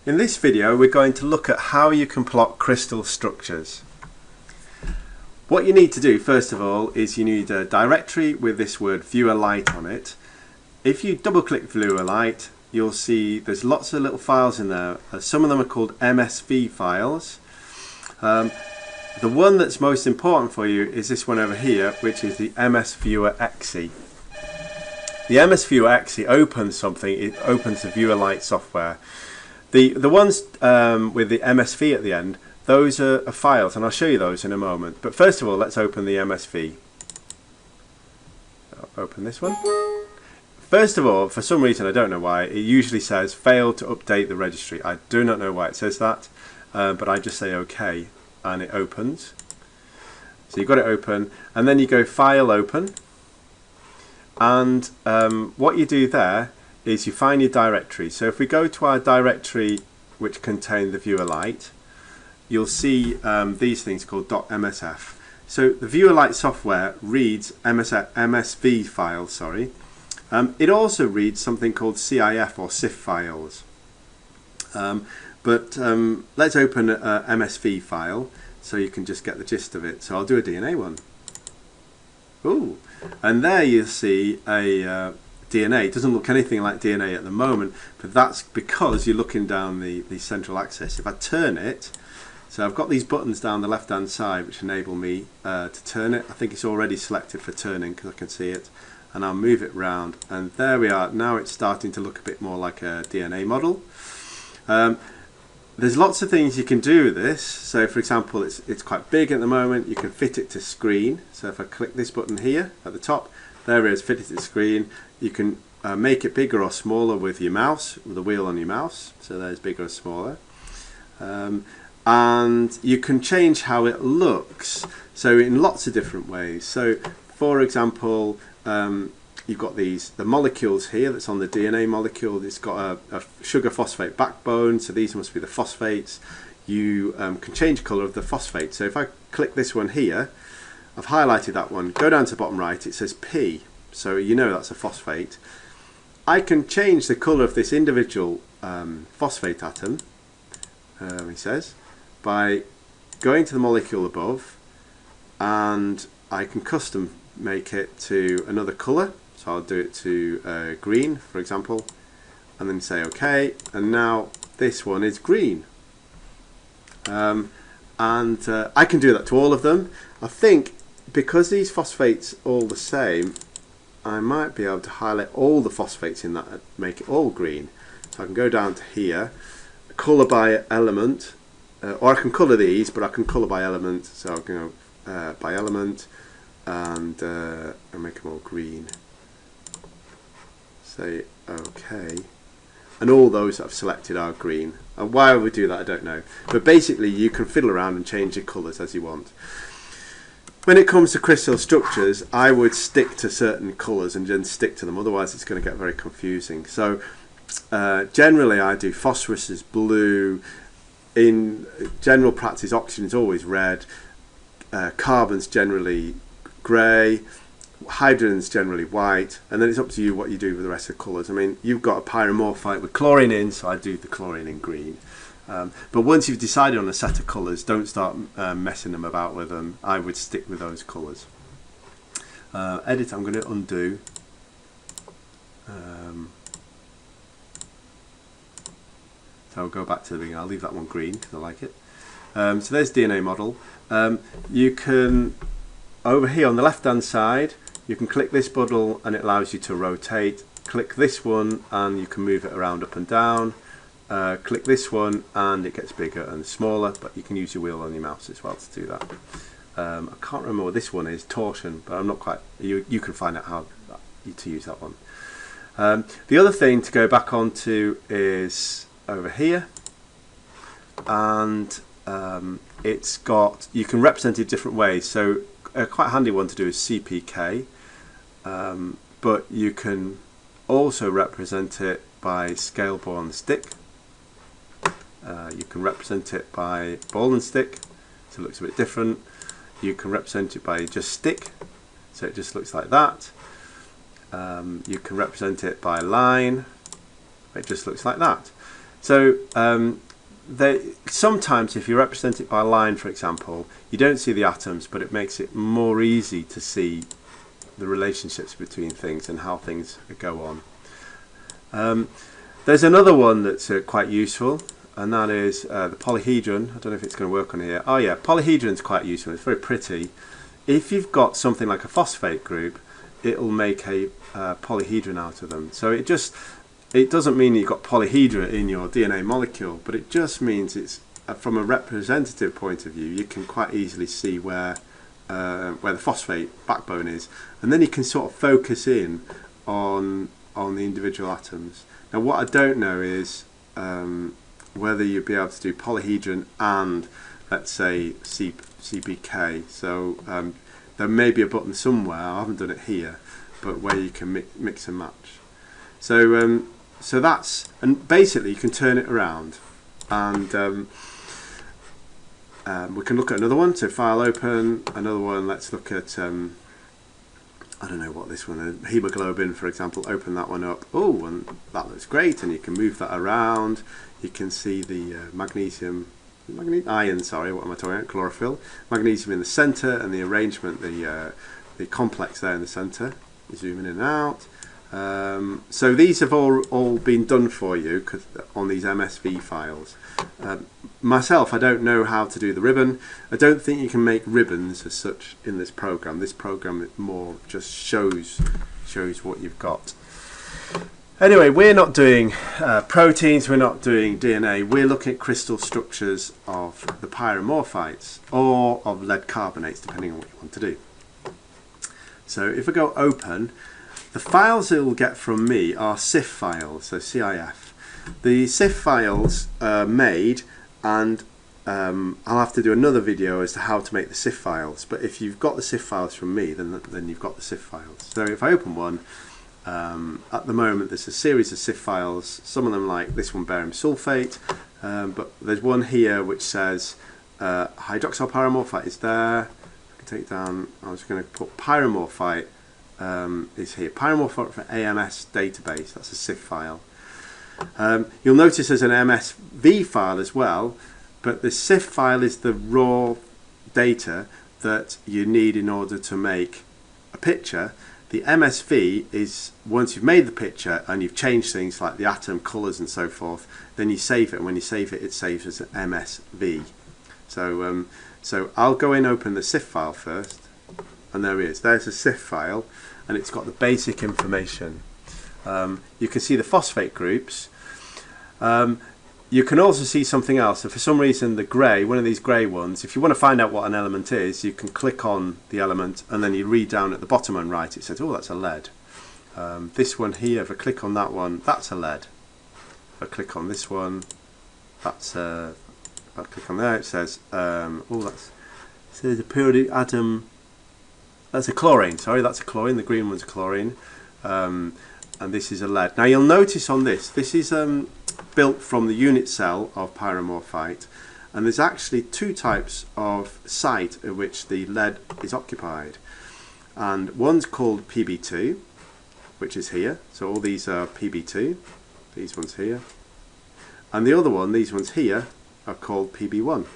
In this video we're going to look at how you can plot crystal structures. What you need to do first of all is you need a directory with this word ViewerLite on it. If you double click ViewerLite, you'll see there's lots of little files in there. Some of them are called MSV files. The one that's most important for you is this one over here, which is the MSViewer.exe. The MSViewer.exe opens something, it opens the ViewerLite software. The ones with the MSV at the end, those are files, and I'll show you those in a moment. But first of all, let's open the MSV. I'll open this one. First of all, for some reason, I don't know why, it usually says failed to update the registry. I do not know why it says that, but I just say OK, and it opens. So you've got it open, and then you go File, Open, and what you do there is you find your directory. So if we go to our directory which contain the ViewerLite, you'll see these things called .msf. So the ViewerLite software reads MSV files, it also reads something called CIF or CIF files. Let's open a MSV file so you can just get the gist of it. So I'll do a DNA one. Ooh, and there you see a DNA. It doesn't look anything like DNA at the moment, but that's because you're looking down the central axis. If I turn it, so I've got these buttons down the left hand side which enable me to turn it. I think it's already selected for turning because I can see it, and I'll move it round, and there we are. Now it's starting to look a bit more like a DNA model. There's lots of things you can do with this. So for example, it's quite big at the moment. You can fit it to screen. So if I click this button here at the top, there it is, fit it to screen. You can make it bigger or smaller with your mouse, with the wheel on your mouse. So there's bigger or smaller. And you can change how it looks, so in lots of different ways. So for example, you've got the molecules here that's on the DNA molecule. It's got a sugar phosphate backbone, so these must be the phosphates. You can change colour of the phosphate. So if I click this one here, I've highlighted that one, go down to the bottom right, it says P, so you know that's a phosphate. I can change the colour of this individual phosphate atom, he says, by going to the molecule above, and I can custom make it to another colour. So I'll do it to green, for example, and then say OK, and now this one is green. I can do that to all of them. I think because these phosphates are all the same, I might be able to highlight all the phosphates in that and make it all green. So I can go down to here, colour by element, or I can colour these, but I can colour by element. So I can go by element and make them all green. Say OK, and all those that I've selected are green. And why I would do that, I don't know. But basically, you can fiddle around and change your colours as you want. When it comes to crystal structures, I would stick to certain colours and then stick to them. Otherwise, it's going to get very confusing. So generally, I do phosphorus as blue. In general practice, oxygen is always red. Carbon's generally grey. Hydrogen's generally white, and then it's up to you what you do with the rest of the colours. I mean, you've got a pyromorphite with chlorine in, so I do the chlorine in green. But once you've decided on a set of colours, don't start messing them about with them. I would stick with those colours. Edit, I'm going to undo. So I'll go back to the beginning. I'll leave that one green because I like it. So there's DNA model. You can, over here on the left hand side, you can click this button and it allows you to rotate. Click this one and you can move it around up and down. Click this one and it gets bigger and smaller, but you can use your wheel on your mouse as well to do that. I can't remember what this one is, torsion, but I'm not quite, you can find out how to use that one. The other thing to go back onto is over here, and it's got, you can represent it different ways. So a quite handy one to do is CPK, but you can also represent it by scale, ball and stick. You can represent it by ball and stick, so it looks a bit different. You can represent it by just stick, so it just looks like that. You can represent it by line, it just looks like that. So sometimes if you represent it by a line, for example, you don't see the atoms, but it makes it more easy to see the relationships between things and how things go on. There's another one that's quite useful, and that is the polyhedron. I don't know if it's going to work on here. Oh yeah, polyhedron's quite useful. It's very pretty. If you've got something like a phosphate group, it'll make a polyhedron out of them. So it doesn't mean you've got polyhedra in your DNA molecule, but it just means it's from a representative point of view, you can quite easily see where the phosphate backbone is, and then you can sort of focus in on the individual atoms. Now what I don't know is whether you'd be able to do polyhedron and, let's say, CPK. So there may be a button somewhere, I haven't done it here, but where you can mix and match. So so that's, and basically you can turn it around, and we can look at another one. So file open, another one. Let's look at I don't know what this one is, hemoglobin, for example. Open that one up. Oh, and that looks great, and you can move that around. You can see the iron, sorry, what am I talking about? Chlorophyll. Magnesium in the center, and the arrangement, the complex there in the center. Zoom in and out. So these have all been done for you on these MSV files. Myself, I don't know how to do the ribbon. I don't think you can make ribbons as such in this program. This program more just shows what you've got. Anyway, we're not doing proteins, we're not doing DNA, we're looking at crystal structures of the pyromorphites or of lead carbonates, depending on what you want to do. So if I go open, the files it will get from me are CIF files, so CIF. The CIF files are made, and I'll have to do another video as to how to make the CIF files, but if you've got the CIF files from me, then you've got the CIF files. So if I open one, at the moment there's a series of CIF files, some of them like this one, barium sulfate, but there's one here which says hydroxyl pyromorphite is there. I can take down, I was going to put pyromorphite is here. Pyromorphite for AMS database, that's a CIF file. You'll notice there's an MSV file as well, but the CIF file is the raw data that you need in order to make a picture. The MSV is once you've made the picture and you've changed things like the atom colours and so forth, then you save it, and when you save it, it saves as an MSV. So so I'll go in, open the CIF file first, and there it is. There's a CIF file, and it's got the basic information. You can see the phosphate groups. You can also see something else. So for some reason the grey, one of these grey ones, if you want to find out what an element is, you can click on the element and then you read down at the bottom and right, it says, oh, that's a lead. This one here, if I click on that one, that's a lead. If I click on this one, that's if I click on there, it says, oh, that's, it says a periodic atom, that's a chlorine, sorry, that's a chlorine, the green one's a chlorine. And this is a lead. Now you'll notice on this is built from the unit cell of pyromorphite, and there's actually two types of site at which the lead is occupied, and one's called PB2, which is here, so all these are PB2, these ones here, and the other one, these ones here, are called PB1.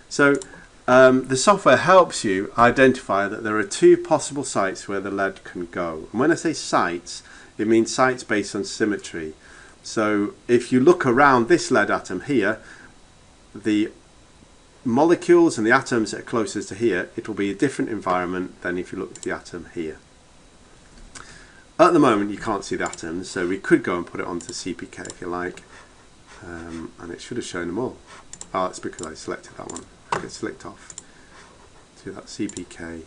So the software helps you identify that there are two possible sites where the lead can go, and when I say sites, it means sites based on symmetry. So if you look around this lead atom here, the molecules and the atoms that are closest to here, it will be a different environment than if you look at the atom here. At the moment you can't see the atoms, so we could go and put it onto CPK if you like, and it should have shown them all. Oh, it's because I selected that one. Okay, select off. So that's CPK,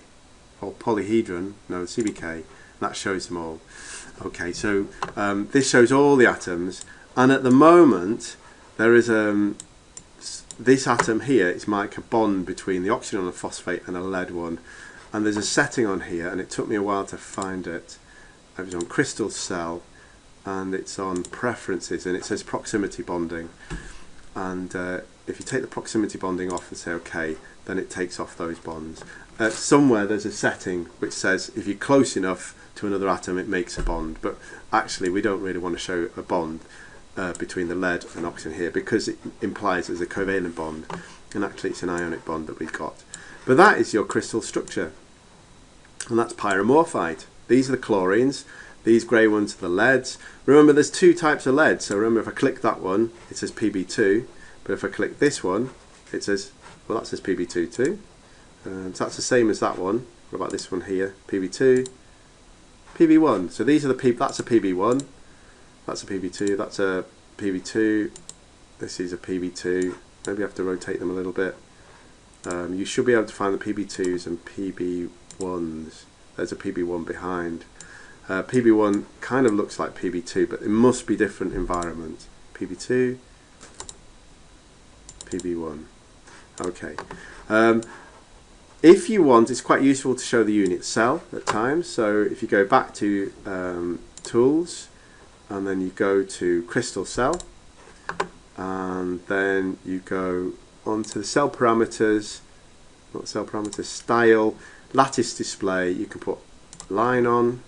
or polyhedron, no, CPK, that shows them all. Okay, so this shows all the atoms, and at the moment there is this atom here, it's like a bond between the oxygen on a phosphate and a lead one, and there's a setting on here, and it took me a while to find it. It was on crystal cell, and it's on preferences, and it says proximity bonding, and if you take the proximity bonding off and say OK, then it takes off those bonds. Somewhere there's a setting which says if you're close enough to another atom it makes a bond, but actually we don't really want to show a bond. between the lead and oxygen here, because it implies there's a covalent bond, and actually it's an ionic bond that we've got. But that is your crystal structure, and that's pyromorphite. These are the chlorines, these grey ones are the leads. Remember, there's two types of lead, so remember, if I click that one it says Pb2, but if I click this one it says, well, that says Pb2 too. So that's the same as that one. What about this one here? Pb2, Pb1. So these are the that's a Pb1, that's a Pb2, that's a Pb2, this is a Pb2. Maybe I have to rotate them a little bit. You should be able to find the Pb2s and Pb1s. There's a Pb1 behind. Pb1 kind of looks like Pb2, but it must be different environment. Pb2, Pb1. Okay. If you want, it's quite useful to show the unit cell at times. So if you go back to Tools, and then you go to Crystal Cell, and then you go onto the cell parameters, not cell parameters, style, lattice display. You can put line on,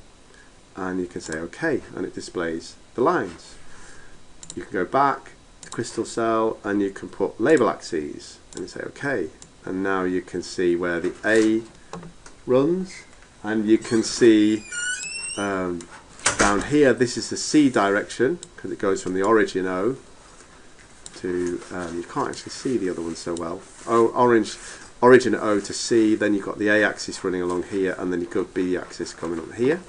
and you can say OK, and it displays the lines. You can go back to Crystal Cell, and you can put label axes, and you say OK. And now you can see where the A runs, and you can see down here, this is the C direction, because it goes from the origin O to, you can't actually see the other one so well, origin O to C, then you've got the A axis running along here, and then you've got B axis coming up here.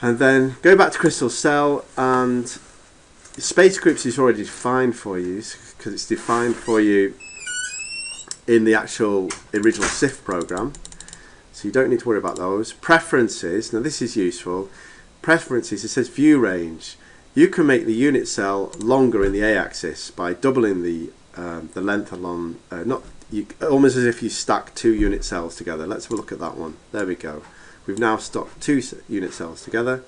And then go back to Crystal Cell, and space groups is already defined for you, because it's defined for you in the actual original SIF program, so you don't need to worry about those. Preferences, now this is useful. Preferences, it says view range. You can make the unit cell longer in the A-axis by doubling the length along, almost as if you stack two unit cells together. Let's have a look at that one. There we go. We've now stuck two unit cells together,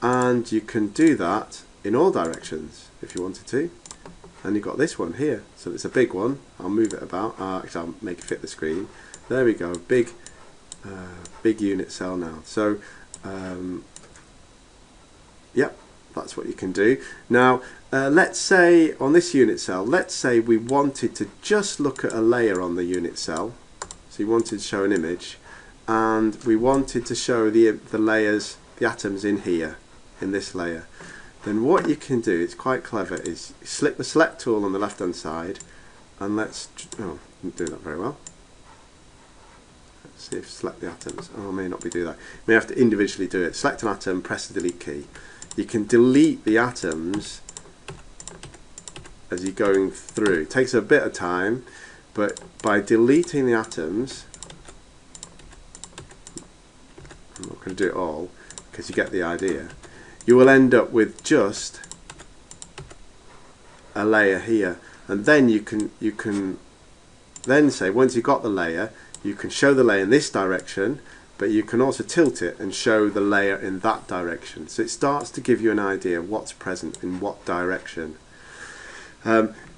and you can do that in all directions if you wanted to. And you've got this one here, so it's a big one. I'll move it about. Actually, I'll make it fit the screen. There we go, big unit cell now. So, yep, that's what you can do. Now, let's say on this unit cell, let's say we wanted to just look at a layer on the unit cell. So you wanted to show an image, and we wanted to show the layers, the atoms in here, in this layer. Then what you can do, it's quite clever, is select the select tool on the left hand side, and let's, didn't do that very well. Let's see if select the atoms. Oh, I may not be doing that. You may have to individually do it. Select an atom, press the delete key. You can delete the atoms as you're going through. It takes a bit of time, but by deleting the atoms, I'm not going to do it all because you get the idea. You will end up with just a layer here, and then you can then say, once you've got the layer, you can show the layer in this direction, but you can also tilt it and show the layer in that direction. So it starts to give you an idea of what's present in what direction.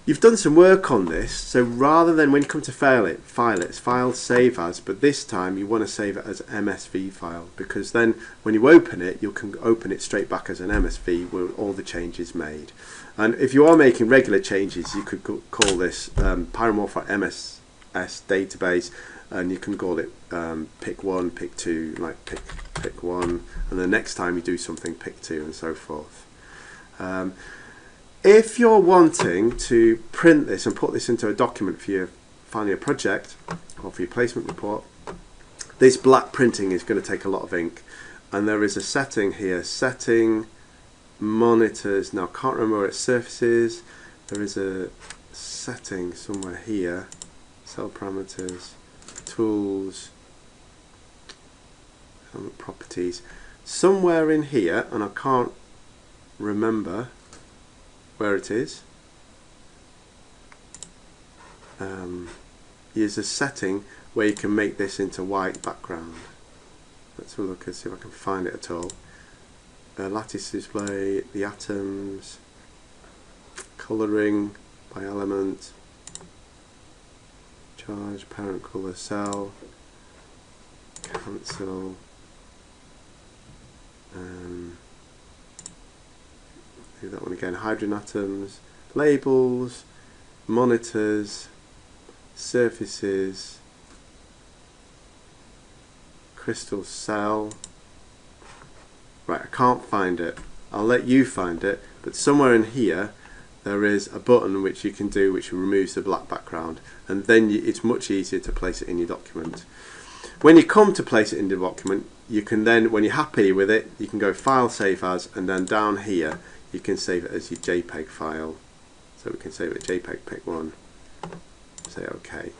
You've done some work on this, so rather than when you come to file it, it's file save as, but this time you want to save it as an MSV file, because then when you open it, you can open it straight back as an MSV with all the changes made. And if you are making regular changes, you could call this pyromorphite MSS database, and you can call it pick 1, pick 2, like pick 1, and the next time you do something, pick 2, and so forth. If you're wanting to print this and put this into a document for your final year project or for your placement report, this black printing is going to take a lot of ink, and there is a setting here, setting monitors. Now I can't remember where it surfaces. There is a setting somewhere here, cell parameters, tools, properties, somewhere in here, and I can't remember where it is. Is a setting where you can make this into white background. Let's have a look and see if I can find it at all. Lattice display, the atoms, colouring by element, charge, parent colour, cell, cancel. do that one again. Hydrogen atoms, labels, monitors, surfaces, crystal cell. Right, I can't find it. I'll let you find it, but somewhere in here there is a button which you can do which removes the black background, and then it's much easier to place it in your document. When you come to place it in the document, you can then, when you're happy with it, you can go File, Save As, and then down here you can save it as your JPEG file. So we can save it JPEG, pick one, say OK,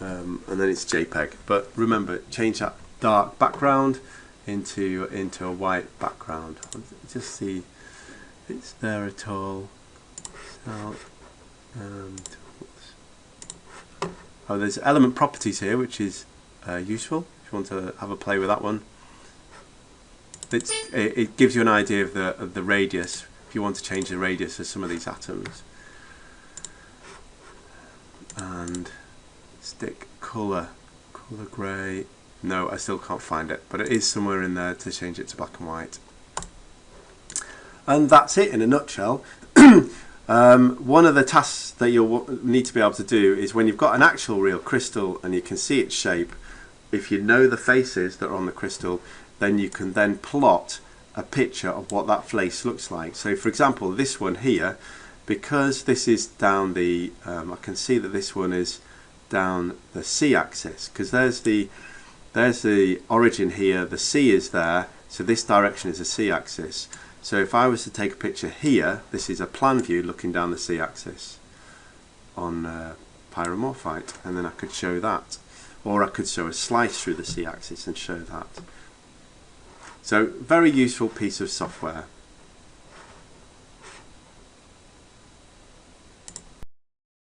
and then it's JPEG. But remember, change that dark background into a white background. Just see if it's there at all. So, oh, there's element properties here, which is useful if you want to have a play with that one. It gives you an idea of the radius if you want to change the radius of some of these atoms. And stick colour grey. No, I still can't find it, but it is somewhere in there to change it to black and white. And that's it in a nutshell. One of the tasks that you'll need to be able to do is when you've got an actual real crystal and you can see its shape, if you know the faces that are on the crystal, then you can then plot a picture of what that face looks like. So for example, this one here, because this is down the, I can see that this one is down the C axis, because there's the origin here, the C is there, so this direction is the C axis. So if I was to take a picture here, this is a plan view looking down the C axis on pyromorphite, and then I could show that. Or I could show a slice through the C axis and show that. So very useful piece of software.